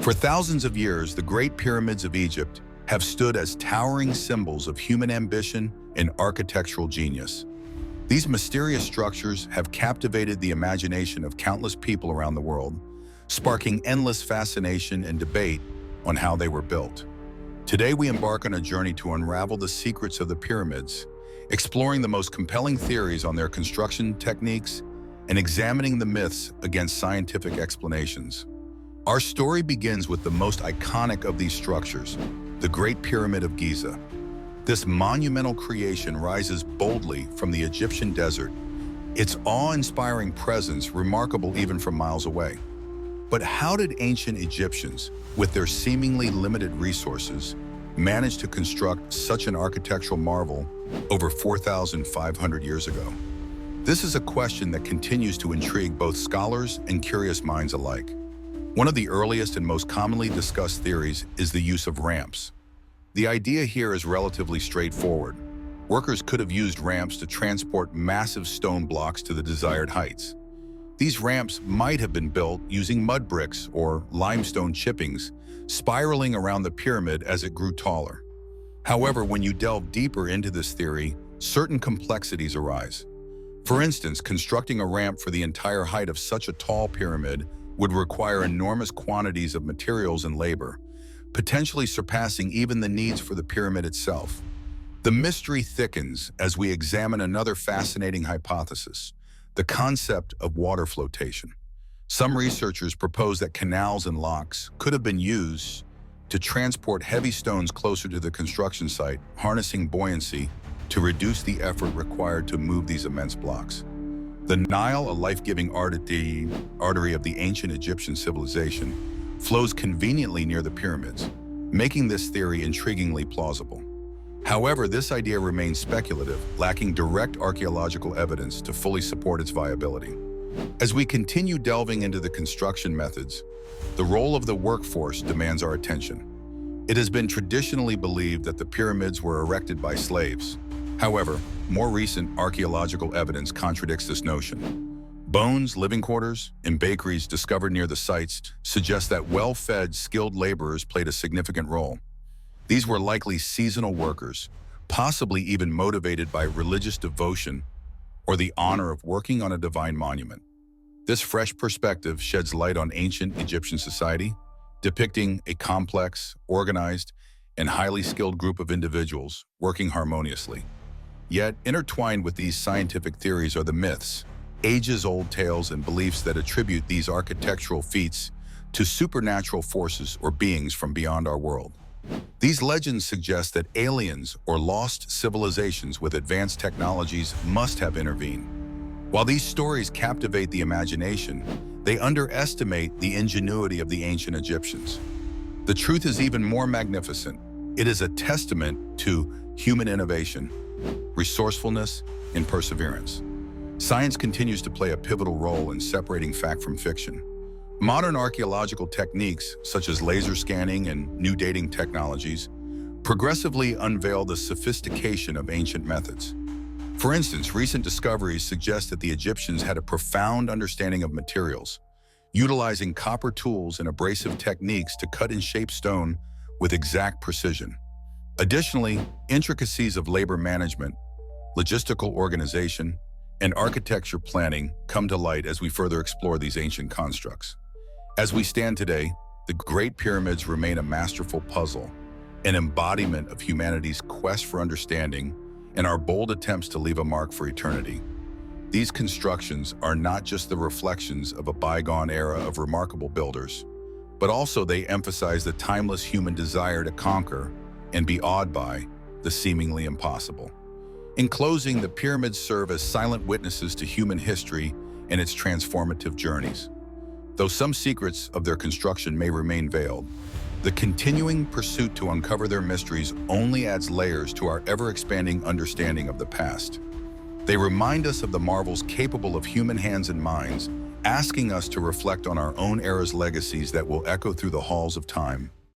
For thousands of years, the Great Pyramids of Egypt have stood as towering symbols of human ambition and architectural genius. These mysterious structures have captivated the imagination of countless people around the world, sparking endless fascination and debate on how they were built. Today, we embark on a journey to unravel the secrets of the pyramids, exploring the most compelling theories on their construction techniques and examining the myths against scientific explanations. Our story begins with the most iconic of these structures, the Great Pyramid of Giza. This monumental creation rises boldly from the Egyptian desert, its awe-inspiring presence remarkable even from miles away. But how did ancient Egyptians, with their seemingly limited resources, manage to construct such an architectural marvel over 4,500 years ago? This is a question that continues to intrigue both scholars and curious minds alike. One of the earliest and most commonly discussed theories is the use of ramps. The idea here is relatively straightforward. Workers could have used ramps to transport massive stone blocks to the desired heights. These ramps might have been built using mud bricks or limestone chippings, spiraling around the pyramid as it grew taller. However, when you delve deeper into this theory, certain complexities arise. For instance, constructing a ramp for the entire height of such a tall pyramid would require enormous quantities of materials and labor, potentially surpassing even the needs for the pyramid itself. The mystery thickens as we examine another fascinating hypothesis, the concept of water flotation. Some researchers propose that canals and locks could have been used to transport heavy stones closer to the construction site, harnessing buoyancy to reduce the effort required to move these immense blocks. The Nile, a life-giving artery of the ancient Egyptian civilization, flows conveniently near the pyramids, making this theory intriguingly plausible. However, this idea remains speculative, lacking direct archaeological evidence to fully support its viability. As we continue delving into the construction methods, the role of the workforce demands our attention. It has been traditionally believed that the pyramids were erected by slaves. However, more recent archaeological evidence contradicts this notion. Bones, living quarters, and bakeries discovered near the sites suggest that well-fed, skilled laborers played a significant role. These were likely seasonal workers, possibly even motivated by religious devotion or the honor of working on a divine monument. This fresh perspective sheds light on ancient Egyptian society, depicting a complex, organized, and highly skilled group of individuals working harmoniously. Yet, intertwined with these scientific theories are the myths, ages-old tales and beliefs that attribute these architectural feats to supernatural forces or beings from beyond our world. These legends suggest that aliens or lost civilizations with advanced technologies must have intervened. While these stories captivate the imagination, they underestimate the ingenuity of the ancient Egyptians. The truth is even more magnificent. It is a testament to human innovation, resourcefulness, and perseverance. Science continues to play a pivotal role in separating fact from fiction. Modern archaeological techniques, such as laser scanning and new dating technologies, progressively unveil the sophistication of ancient methods. For instance, recent discoveries suggest that the Egyptians had a profound understanding of materials, utilizing copper tools and abrasive techniques to cut and shape stone with exact precision. Additionally, intricacies of labor management, logistical organization, and architecture planning come to light as we further explore these ancient constructs. As we stand today, the Great Pyramids remain a masterful puzzle, an embodiment of humanity's quest for understanding and our bold attempts to leave a mark for eternity. These constructions are not just the reflections of a bygone era of remarkable builders, but also they emphasize the timeless human desire to conquer and be awed by the seemingly impossible. In closing, the pyramids serve as silent witnesses to human history and its transformative journeys. Though some secrets of their construction may remain veiled, the continuing pursuit to uncover their mysteries only adds layers to our ever-expanding understanding of the past. They remind us of the marvels capable of human hands and minds, asking us to reflect on our own era's legacies that will echo through the halls of time.